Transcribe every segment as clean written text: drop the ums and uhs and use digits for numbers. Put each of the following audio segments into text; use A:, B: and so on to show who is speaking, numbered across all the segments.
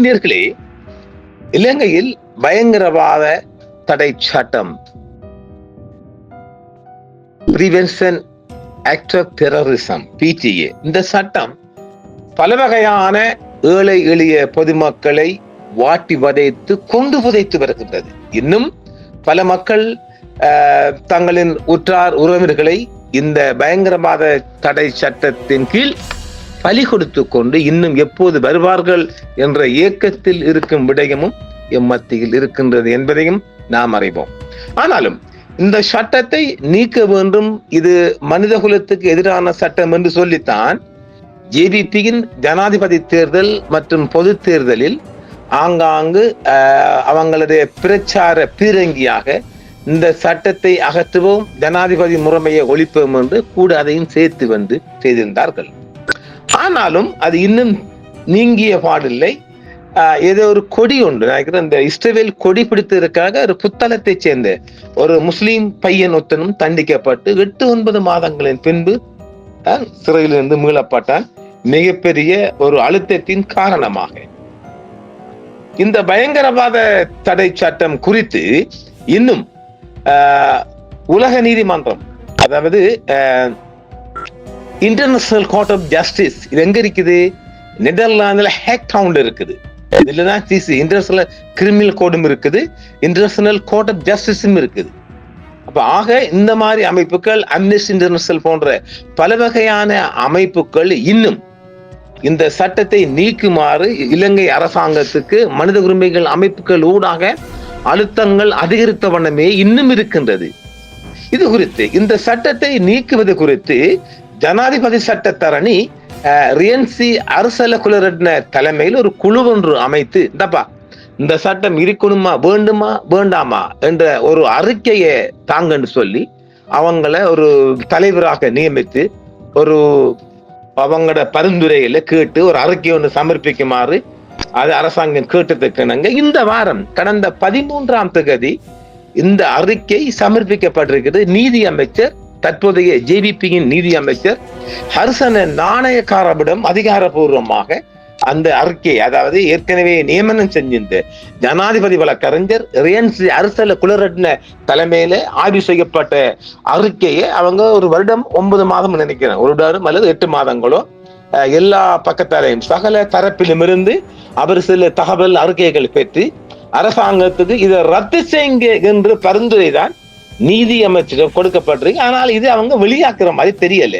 A: நேர்களே, இலங்கையில் பயங்கரவாத தடை சட்டம் prevention act of terrorism PTA, இந்த சட்டம் பல வகையான ஏழை எளிய பொதுமக்களை வாட்டி வதைத்து கொண்டு புதைத்து வருகின்றது. இன்னும் பல மக்கள் தங்களின் உற்றார் உறவினர்களை இந்த பயங்கரவாத தடை சட்டத்தின் கீழ் பலி கொடுத்து கொண்டு இன்னும் எப்போது வருவார்கள் என்ற ஏக்கத்தில் இருக்கும் விடயமும் எம்மத்தியில் இருக்கின்றது என்பதையும் நாம் அறிவோம். ஆனாலும் இந்த சட்டத்தை நீக்க வேண்டும், இது மனிதகுலத்துக்கு எதிரான சட்டம் என்று சொல்லித்தான் JVPயின் ஜனாதிபதி தேர்தல் மற்றும் பொது தேர்தலில் ஆங்காங்கு அவங்களுடைய பிரச்சார பீரங்கியாக இந்த சட்டத்தை அகற்றுவோம், ஜனாதிபதி முறைமையை ஒழிப்போம் என்று கூட அதையும் சேர்த்து வந்து செய்திருந்தார்கள். ஆனாலும் அது இன்னும் நீங்கிய பாடில்லை. ஏதோ ஒரு கொடி ஒன்று நினைக்கிறேன், இந்த இஸ்ரேல் கொடி பிடித்ததற்காக ஒரு புத்தளத்தை சேர்ந்த ஒரு முஸ்லீம் பையன் ஒருத்தனும் தண்டிக்கப்பட்டு 8-9 மாதங்களின் பின்பு தான் சிறையிலிருந்து மீளப்பட்டான். மிகப்பெரிய ஒரு அழுத்தத்தின் காரணமாக இந்த பயங்கரவாத தடை சட்டம் குறித்து இன்னும் உலக நீதிமன்றம், அதாவது இன்டர்நேஷனல் கோர்ட் ஆஃப் ஜஸ்டிஸ், இது எங்க இருக்குது? நெதர்லாந்துல ஹேக் டவுன்ல இருக்குது. இதுலதான் இன்டர்நேஷனல் கிரிமினல் கோடும் இருக்குது, இன்டர்நேஷனல் கோர்ட் ஆஃப் ஜஸ்டிஸும் இருக்குது. அப்ப ஆக இந்த மாதிரி அமைப்புகள், அம்னஸ்டி இன்டர்நேஷனல் போன்ற பல வகையான அமைப்புகள் இன்னும் இந்த சட்டத்தை நீக்குமாறு இலங்கை அரசாங்கத்துக்கு மனித உரிமைகள் அமைப்புகள் ஊடாக அழுத்தங்கள் அதிகரித்த வண்ணமே இன்னும் இருக்கின்றது. இது குறித்து, இந்த சட்டத்தை நீக்குவது குறித்து ஜனாதிபதி சட்டத்தரணி ரியன்சி அரசல குலரட்ன தலைமையில் ஒரு குழு ஒன்று அமைத்து, இந்த சட்டம் இருக்கணுமா வேண்டுமா வேண்டாமா என்ற ஒரு அறிக்கையை தாங்கன்னு சொல்லி அவங்கள ஒரு தலைவராக நியமித்து ஒரு அவங்களோட பரிந்துரையில கேட்டு ஒரு அறிக்கை ஒன்று சமர்ப்பிக்குமாறு அது அரசாங்கம் கேட்டதுக்கு இந்த வாரம் கடந்த 13ஆம் தேதி இந்த அறிக்கை சமர்ப்பிக்கப்பட்டிருக்கிறது. நீதி அமைச்சர், தற்போதைய JVPயின் நீதி அமைச்சர் ஹர்சன நாணயக்காரவிடம் அதிகாரபூர்வமாக அந்த அறிக்கை, அதாவது ஏற்கனவே நியமனம் செஞ்சிருந்த ஜனாதிபதி வழக்கறிஞர் ரியன்சி அரசல குலரட்ன தலைமையில ஆய்வு செய்யப்பட்ட அறிக்கையை அவங்க ஒரு வருடம் 9 மாதம் நினைக்கிறேன், ஒரு வருடம் அல்லது 8 மாதங்களோ எல்லா பக்கத்தாரையும் சகல தரப்பிலும் இருந்து அவர் சில தகவல் அறிக்கைகள் பெற்று அரசாங்கத்துக்கு இதை ரத்து செய்யுங்க என்று பரிந்துரை தான் நீதி அமைச்சரிடம் கொடுக்கப்பட்டிருக்கு. ஆனால் இது அவங்க வெளியாக்குற மாதிரி தெரியல.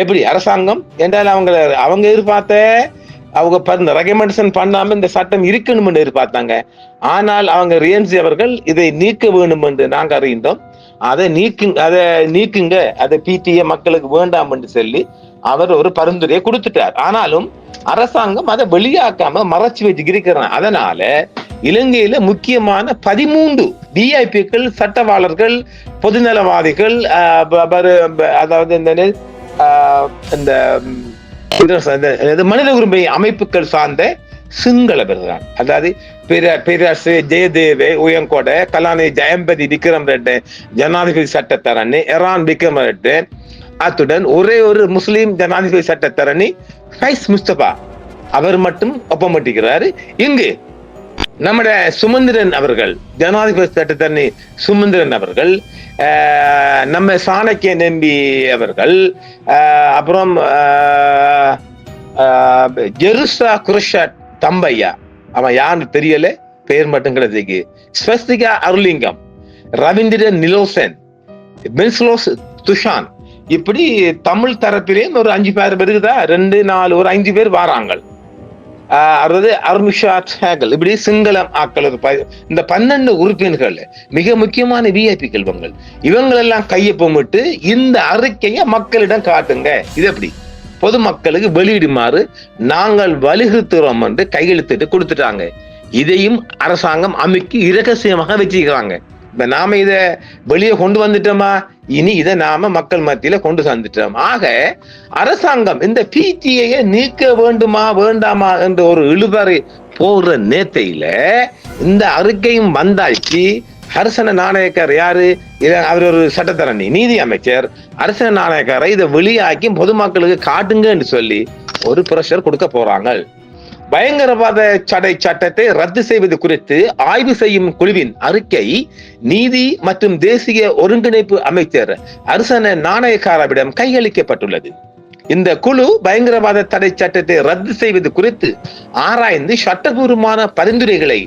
A: எப்படி அரசாங்கம் என்றால் அவங்க எதிர்பார்த்த அவங்க ரெக்கமெண்டேஷன் பண்ணாம இந்த சட்டம் இருக்கணும் என்று எதிர்பார்த்தாங்க. ஆனால் அவங்க ரியன்சி அவர்கள் இதை நீக்க வேண்டும் என்று நாங்க அறிந்தோம். அதை நீக்குங்க, அதை PTA மக்களுக்கு வேண்டாம் என்று சொல்லி அவர் ஒரு பரிந்துரையை கொடுத்துட்டார். ஆனாலும் அரசாங்கம் அதை வெளியாக்காம மறைச்சு வச்சு இருக்கிறாங்க. அதனால இலங்கையில முக்கியமான 13 DIPக்கள், சட்டவாளர்கள், பொதுநலவாதிகள், அதாவது இந்த மனித உரிமை அமைப்புகள் சார்ந்த சிங்களவர்கள், அதாவது பேராசு ஜெயதேவ உயங்கொட, கலாநிதி ஜெயம்பதி விக்ரம் ரெட்டு, ஜனாதிபதி சட்டத்தரணி எரான் விக்ரம் ரெட்டு, அத்துடன் ஒரே ஒரு முஸ்லீம் ஜனாதிபதி சட்டத்தரணி ஃபைஸ் முஸ்தபா அவர் மட்டும் ஒப்பமிட்டிருக்கிறாரு. இங்கு நம்முடைய சுமந்திரன் அவர்கள், ஜனாதிபதி சட்டத்தரணி சுமந்திரன் அவர்கள், நம்ம சாணக்கிய நம்பி அவர்கள், அப்புறம் ஜெருசா குருஷட் தம்பையா, அவன் யாருன்னு தெரியல, பெயர் மட்டும் கிடைச்சிருக்கு, ஸ்வஸ்திகா அருலிங்கம், ரவீந்திரன் நிலோசன், பென்ஸ்லோஸ் துஷான், இப்படி தமிழ் தரப்பிலே ஒரு 5 பேர் வருகுதா, 2, 4, ஒரு 5 பேர் வாராங்க. அதாவது அருமிஷா சேகல், இப்படி சிங்களம் ஆக்கள் இந்த 12 உறுப்பினர்கள் மிக முக்கியமான VIPக்கள் இவங்களெல்லாம் கையொப்பமிட்டு இந்த அறிக்கையை மக்களிடம் காட்டுங்க, இது எப்படி பொதுமக்களுக்கு வெளியிடுமாறு நாங்கள் வலியுறுத்துறோம் என்று கையெழுத்திட்டு கொடுத்துட்டாங்க. இதையும் அரசாங்கம் அமைக்கி இரகசியமாக வச்சுக்கிறாங்க. இப்ப நாம இதை வெளியே கொண்டு வந்துட்டோமா, இனி இதை நாம மக்கள் மத்தியில கொண்டு வந்துட்டோம். ஆக அரசாங்கம் இந்த PTA நீக்க வேண்டுமா வேண்டாமா என்ற ஒரு இழுபறி போடுற நேத்தையில இந்த அறிக்கையும் வந்தாச்சு. ஹர்சன நாணயக்கார் யாரு? அவர் ஒரு சட்டத்தரணி, நீதி அமைச்சர். ஹர்சன நாணயக்காரை இதை வெளியாக்கி பொதுமக்களுக்கு காட்டுங்க என்று சொல்லி ஒரு பிரஷர் கொடுக்க போறாங்க. பயங்கரவாத தடை சட்டத்தை ரத்து செய்வது குறித்து ஆய்வு செய்யும் குழுவின் அறிக்கை நீதி மற்றும் தேசிய ஒருங்கிணைப்பு அமைச்சர் அர்சன நாணயக்காரவிடம் கையளிக்கப்பட்டுள்ளது. இந்த குழு பயங்கரவாத தடை சட்டத்தை ரத்து செய்வது குறித்து ஆராய்ந்து சட்டபூர்வமான பரிந்துரைகளை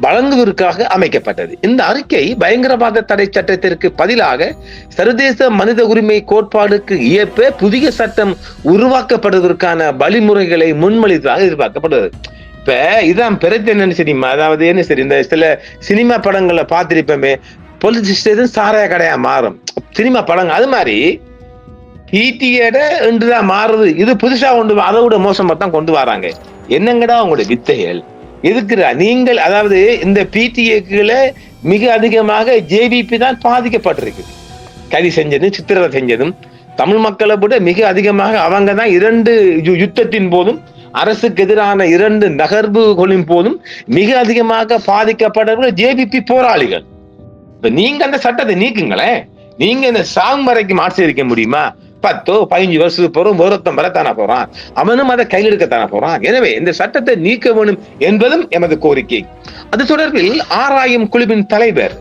A: வழங்குவதற்காக அமைக்கப்பட்டது. இந்த அறிக்கை பயங்கரவாத தடை சட்டத்திற்கு பதிலாக சர்வதேச மனித உரிமை கோட்பாடுக்கு ஏற்ப புதிய சட்டம் உருவாக்கப்படுவதற்கான வழிமுறைகளை முன்மொழிவதாக எதிர்பார்க்கப்படுகிறது. இப்ப இதான் பிரச்சனை தெரியுமா? அதாவது என்ன சரி, இந்த சில சினிமா படங்களை பார்த்திருப்போமே, போலீஸ் ஸ்டேஷன் சாராய கடையா மாறும் சினிமா படங்கள். அது மாதிரி பிடிஏட என்றுதான் மாறுது. இது புதுசா அதை விட மோசமா தான் கொண்டு வராங்க. என்னங்கடா உங்களுடைய வித்தைகள் எதுக்குறா நீங்கள்? அதாவது இந்த பிடிஏக்களை மிக அதிகமாக ஜேவிபி தான் பாதிக்கப்பட்டிருக்கு. கைது செஞ்சதும் சித்திரவதை செஞ்சதும் தமிழ் மக்களை விட மிக அதிகமாக அவங்க தான் 2 யுத்தத்தின் போதும் அரசுக்கு எதிரான 2 நகர்வுகளின் போதும் மிக அதிகமாக பாதிக்கப்பட்டவர்கள் ஜேவிபி போராளிகள். இப்ப நீங்க அந்த சட்டத்தை நீக்குங்களேன். நீங்க இந்த சாகுமறைக்கு மாற்றிருக்க முடியுமா? 10-15 வருஷத்துக்கு போறோம், ஒருத்தம் வரத்தான போறான், அவனும் அதை கையில் எடுக்கத்தான போறான். எனவே இந்த சட்டத்தை நீக்க வேண்டும் என்பதும் எமது கோரிக்கை. அது தொடர்பில் ஆராயும் குழுவின் தலைவர்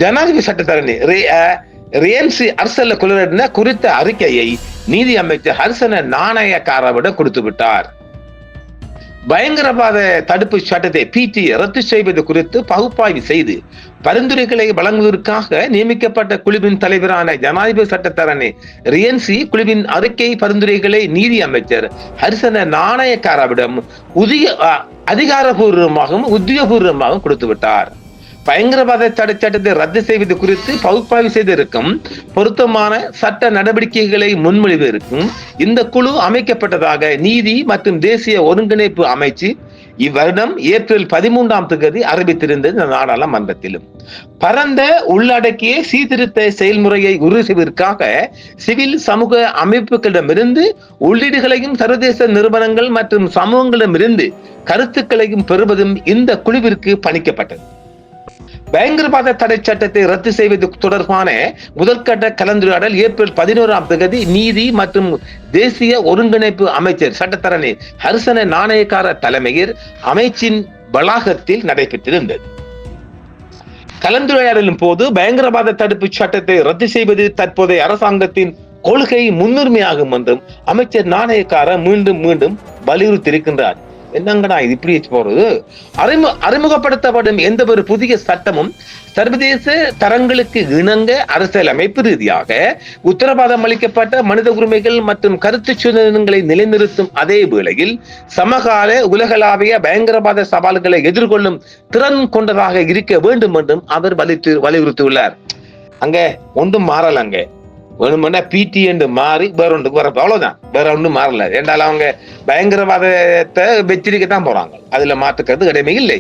A: ஜனாதிபதி சட்டத்தரணி ரியன்சி அர்சல குலரட்ன குறித்த அறிக்கையை நீதி அமைச்சர் ஹர்சன நாணயக்காரவிடம் கொடுத்து விட்டார். பயங்கரவாத தடுப்பு சட்டத்தை பிடிஏ ரத்து செய்வது குறித்து பகுப்பாய்வு செய்து பரிந்துரைகளை வழங்குவதற்காக நியமிக்கப்பட்ட குழுவின் தலைவரான ஜனாதிபதி சட்டத்தரணி ரியன்சி குழுவின் அறிக்கை பரிந்துரைகளை நீதி அமைச்சர் ஹர்சன நாணயக்காரவிடம் அதிகாரபூர்வமாகவும் உத்தியோகபூர்வமாகவும் கொடுத்து விட்டார். பயங்கரவாத தடை சட்டத்தை ரத்து செய்வது குறித்து பகுப்பாய்வு செய்திருக்கும் பொருத்தமான சட்ட நடவடிக்கைகளை முன்மொழிவதற்கும் இந்த குழு அமைக்கப்பட்டதாக நீதி மற்றும் தேசிய ஒருங்கிணைப்பு அமைச்சு இவ்வருடம் ஏப்ரல் 13ஆம் தேதி அறிவித்திருந்தது. இந்த நாடாளுமன்றத்திலும் பரந்த உள்ளடக்கிய சீர்திருத்த செயல்முறையை உறுதி செய்வதற்காக சிவில் சமூக அமைப்புகளிடமிருந்து உள்ளீடுகளையும் சர்வதேச நிறுவனங்கள் மற்றும் சமூகங்களிடமிருந்து கருத்துக்களையும் பெறுவதும் இந்த குழுவிற்கு பணிக்கப்பட்டது. பயங்கரவாத தடை சட்டத்தை ரத்து செய்வது தொடர்பான முதற்கட்ட கலந்துரையாடல் ஏப்ரல் 11ஆம் தேதி நீதி மற்றும் தேசிய ஒருங்கிணைப்பு அமைச்சர் சட்டத்தரணி ஹர்சன நாணயக்கார தலைமையில் அமைச்சின் வளாகத்தில் நடைபெற்றிருந்தது. கலந்துரையாடலின் போது பயங்கரவாத தடுப்பு சட்டத்தை ரத்து செய்வது தற்போதைய அரசாங்கத்தின் கொள்கை முன்னுரிமையாகும் என்றும் அமைச்சர் நாணயக்கார மீண்டும் மீண்டும் வலியுறுத்தியிருக்கின்றார். என்னங்கடா இது இப்படி போறது? அறிமுகப்படுத்தப்படும் எந்த ஒரு புதிய சட்டமும் சர்வதேச தரங்களுக்கு இணங்க அரசியலமைப்பு ரீதியாக உத்தரவாதம் அளிக்கப்பட்ட மனித உரிமைகள் மற்றும் கருத்து சுதந்திரங்களை நிலைநிறுத்தும் அதே வேளையில் சமகால உலகளாவிய பயங்கரவாத சவால்களை எதிர்கொள்ளும் திறன் கொண்டதாக இருக்க வேண்டும் என்றும் அவர் வலியுறுத்தியுள்ளார். அங்க ஒன்றும் மாறலங்க. வேணுமென்னா பிடி என்று மாறி வேற ஒன்றுக்கு வர, அவ்வளவுதான், வேற ஒன்றும் மாறல. ரெண்டாலும் அவங்க பயங்கரவாதத்தை வெற்றிரிக்கத்தான் போறாங்க. அதுல மாற்றுக்கிறது கடமை இல்லை.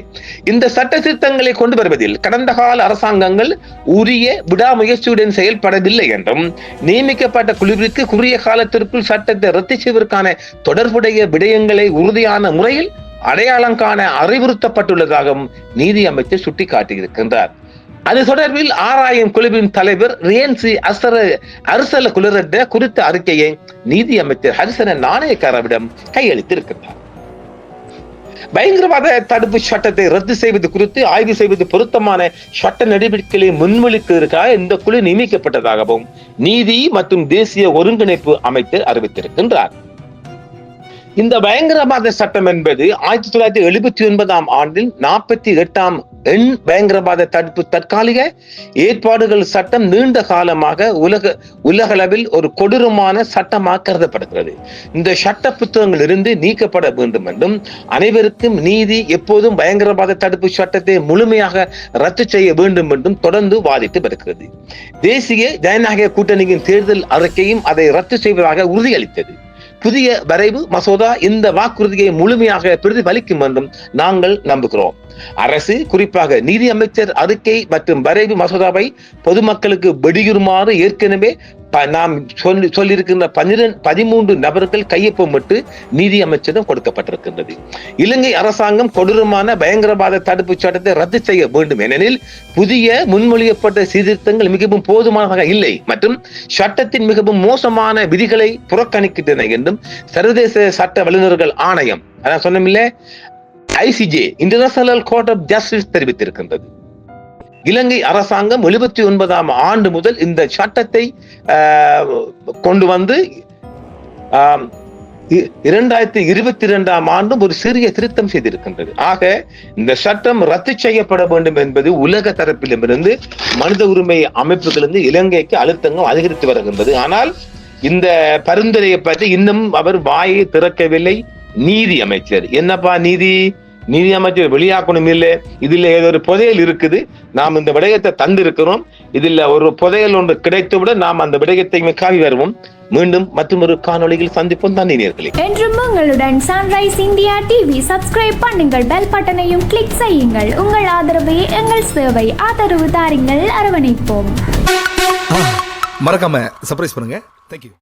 A: இந்த சட்ட திருத்தங்களை கொண்டு வருவதில் கடந்த கால அரசாங்கங்கள் உரிய விடாமுயற்சியுடன் செயல்படவில்லை என்றும் நியமிக்கப்பட்ட குழுவிற்கு குறுகிய காலத்திற்குள் சட்டத்தை ரத்து செய்வதற்கான தொடர்புடைய விடயங்களை உறுதியான முறையில் அடையாளம் காண அறிவுறுத்தப்பட்டுள்ளதாகவும் நீதி அமைச்சர் சுட்டிக்காட்டியிருக்கின்றார். அது தொடர்பில் ஆராயும் குழுவின் தலைவர் ரியன்சி அர்சல குலரட்ன குறித்த அறிக்கையை நீதி அமைச்சர் ஹர்சன நாணயக்காரவிடம் கையளித்திருக்கிறார். பயங்கரவாத தடுப்பு சட்டத்தை ரத்து செய்வது குறித்து ஆய்வு செய்வது பொருத்தமான சட்ட நடவடிக்கைகளை முன்மொழிப்பதற்காக இந்த குழு நியமிக்கப்பட்டதாகவும் நீதி மற்றும் தேசிய ஒருங்கிணைப்பு அமைச்சர் அறிவித்திருக்கின்றார். இந்த பயங்கரவாத சட்டம் என்பது 1979ஆம் ஆண்டில் 48ஆம் எண் பயங்கரவாத தடுப்பு தற்காலிக ஏற்பாடுகள் சட்டம் நீண்ட காலமாக உலகளவில் ஒரு கொடூரமான சட்டமாக கருதப்படுகிறது. இந்த சட்ட புத்தகங்களிலிருந்து நீக்கப்பட வேண்டும் என்றும் அனைவருக்கும் நீதி எப்போதும் பயங்கரவாத தடுப்பு சட்டத்தை முழுமையாக ரத்து செய்ய வேண்டும் என்றும் தொடர்ந்து வாதிட்டு வருகிறது. தேசிய ஜனநாயக கூட்டணியின் தேர்தல் அறிக்கையும் அதை ரத்து செய்வதாக உறுதியளித்தது. புதிய வரைவு மசோதா இந்த வாக்குறுதியை முழுமையாக பிரதிபலிக்கும் என்றும் நாங்கள் நம்புகிறோம். அரசு குறிப்பாக நீதி அமைச்சர் அறிக்கை மற்றும் வரைவு மசோதாவை பொதுமக்களுக்கு வெளியிடுமாறு ஏற்கனவே நாம் சொல்லியிருக்கின்ற 13 நபர்கள் கையொப்பமிட்டு நீதி அமைச்சரிடம் கொடுக்கப்பட்டிருக்கின்றது. இலங்கை அரசாங்கம் கொடூரமான பயங்கரவாத தடுப்பு சட்டத்தை ரத்து செய்ய வேண்டும், ஏனெனில் புதிய முன்மொழியப்பட்ட சீர்திருத்தங்கள் மிகவும் போதுமானதாக இல்லை மற்றும் சட்டத்தின் மிகவும் மோசமான விதிகளை புறக்கணிக்கின்றன என்றும் சர்வதேச சட்ட வல்லுநர்கள் ஆணையம் அதான் சொன்னமில்ல, ICJ international court of justice தெரிவித்திருக்கின்றது. இலங்கை அரசாங்கம் 79ஆம் ஆண்டு முதல் இந்த சட்டத்தை கொண்டு வந்து 2022ஆம் ஆண்டும் ஒரு சிறிய திருத்தம் செய்திருக்கின்றது. ஆக இந்த சட்டம் ரத்து செய்யப்பட வேண்டும் என்பது உலக தரப்பிலிருந்து மனித உரிமை அமைப்புகளிலிருந்து இலங்கைக்கு அழுத்தங்கள் அதிகரித்து வருகின்றது. ஆனால் இந்த பரிந்துரையை பற்றி இன்னும் அவர் வாயை திறக்கவில்லை. நீதி அமைச்சர் என்னப்பா நீதி அமைச்சர் வெளியாக்கணும் இல்லை, இதுல ஏதோ ஒரு புதையல் இருக்குது, நாம் இந்த விடயத்தை தந்திருக்கிறோம், இதுல ஒரு புதையல் ஒன்று கிடைத்துவிட நாம் அந்த விடயத்தை காவி வருவோம். மீண்டும் மற்றொரு காணொளியில் சந்திப்போம். நன்றி நேயர்களே.
B: என்றும் உங்களுடன் சன்ரைஸ் இந்தியா டிவி சப்ஸ்கிரைப் பண்ணுங்கள், பெல் பட்டனையும் கிளிக் செய்யுங்கள். உங்கள் ஆதரவே எங்கள் சேவை. ஆதரவு தாருங்கள், அரவணைப்போம்.
C: மறக்காம சர்ப்ரைஸ் பண்ணுங்க. தேங்க்யூ.